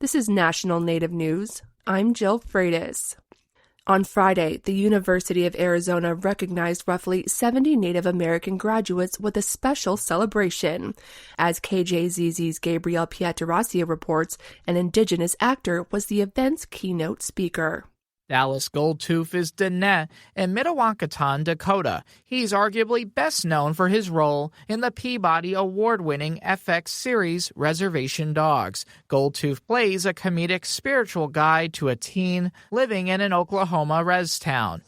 This is National Native News. I'm Jill Freitas. On Friday, the University of Arizona recognized roughly 70 Native American graduates with a special celebration. As KJZZ's Gabrielle Pietrasio reports, an Indigenous actor was the event's keynote speaker. Dallas Goldtooth is Diné in Mdewakanton, Dakota. He's arguably best known for his role in the Peabody Award-winning FX series Reservation Dogs. Goldtooth plays a comedic spiritual guide to a teen living in an Oklahoma res town.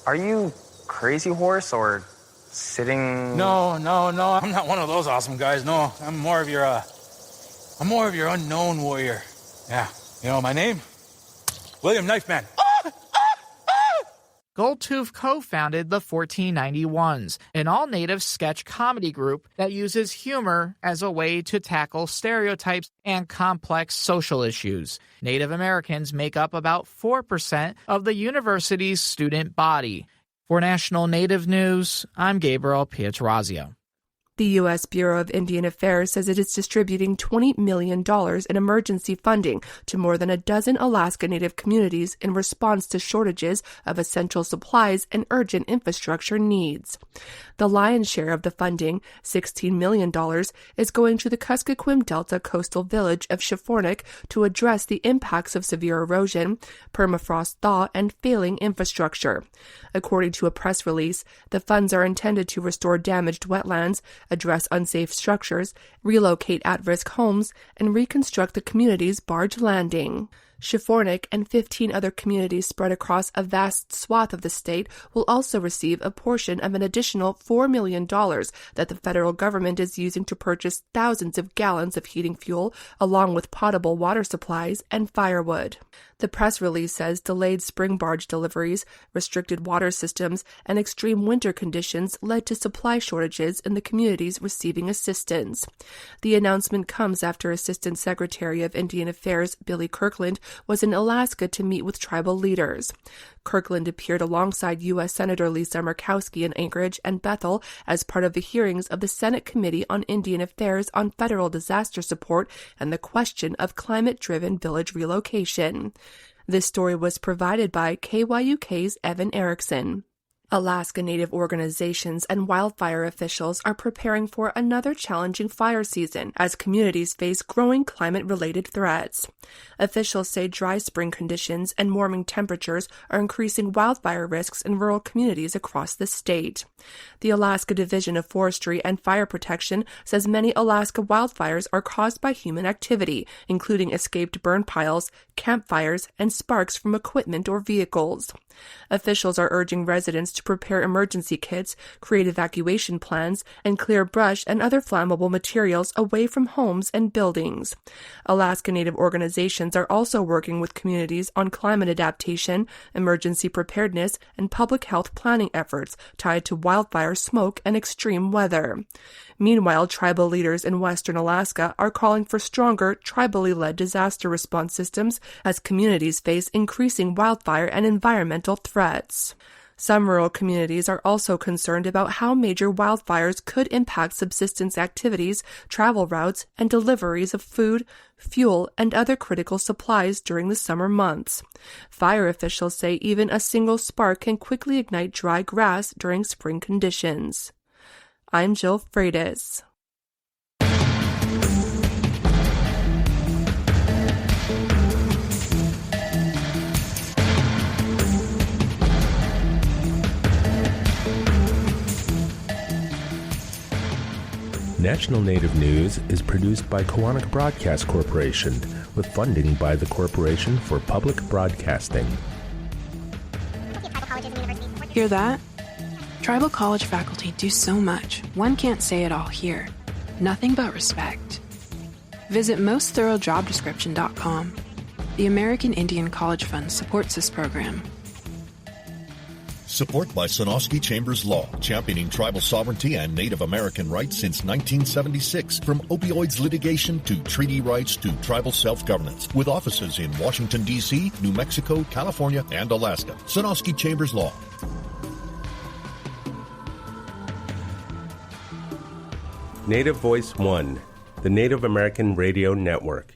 Are you Crazy Horse or sitting... No. I'm not one of those awesome guys. No, I'm more of your unknown warrior. Yeah. You know my name? William Knifeman. Goldtooth co-founded the 1491s, an all-native sketch comedy group that uses humor as a way to tackle stereotypes and complex social issues. Native Americans make up about 4% of the university's student body. For National Native News, I'm Gabriel Pietrasio. The U.S. Bureau of Indian Affairs says it is distributing $20 million in emergency funding to more than a dozen Alaska Native communities in response to shortages of essential supplies and urgent infrastructure needs. The lion's share of the funding, $16 million, is going to the Kuskokwim Delta coastal village of Chefornak to address the impacts of severe erosion, permafrost thaw, and failing infrastructure. According to a press release, the funds are intended to restore damaged wetlands, address unsafe structures, relocate at-risk homes, and reconstruct the community's barge landing. Chefornak and 15 other communities spread across a vast swath of the state will also receive a portion of an additional $4 million that the federal government is using to purchase thousands of gallons of heating fuel, along with potable water supplies and firewood. The press release says delayed spring barge deliveries, restricted water systems, and extreme winter conditions led to supply shortages in the communities receiving assistance. The announcement comes after Assistant Secretary of Indian Affairs Billy Kirkland was in Alaska to meet with tribal leaders. Kirkland appeared alongside U.S. Senator Lisa Murkowski in Anchorage and Bethel as part of the hearings of the Senate Committee on Indian Affairs on Federal Disaster Support and the question of climate-driven village relocation. This story was provided by KYUK's Evan Erickson. Alaska Native organizations and wildfire officials are preparing for another challenging fire season as communities face growing climate-related threats. Officials say dry spring conditions and warming temperatures are increasing wildfire risks in rural communities across the state. The Alaska Division of Forestry and Fire Protection says many Alaska wildfires are caused by human activity, including escaped burn piles, campfires, and sparks from equipment or vehicles. Officials are urging residents to prepare emergency kits, create evacuation plans, and clear brush and other flammable materials away from homes and buildings. Alaska Native organizations are also working with communities on climate adaptation, emergency preparedness, and public health planning efforts tied to wildfire smoke and extreme weather. Meanwhile, tribal leaders in western Alaska are calling for stronger, tribally led disaster response systems as communities face increasing wildfire and environmental threats. Some rural communities are also concerned about how major wildfires could impact subsistence activities, travel routes, and deliveries of food, fuel, and other critical supplies during the summer months. Fire officials say even a single spark can quickly ignite dry grass during spring conditions. I'm Jill Freitas. National Native News is produced by Koahnic Broadcast Corporation with funding by the Corporation for Public Broadcasting. Hear that? Tribal college faculty do so much, one can't say it all here. Nothing but respect. Visit mostthoroughdescription.com. The American Indian College Fund supports this program. Support by Sonosky Chambers Law, championing tribal sovereignty and Native American rights since 1976. From opioids litigation to treaty rights to tribal self-governance. With offices in Washington, D.C., New Mexico, California, and Alaska. Sonosky Chambers Law. Native Voice One, the Native American Radio Network.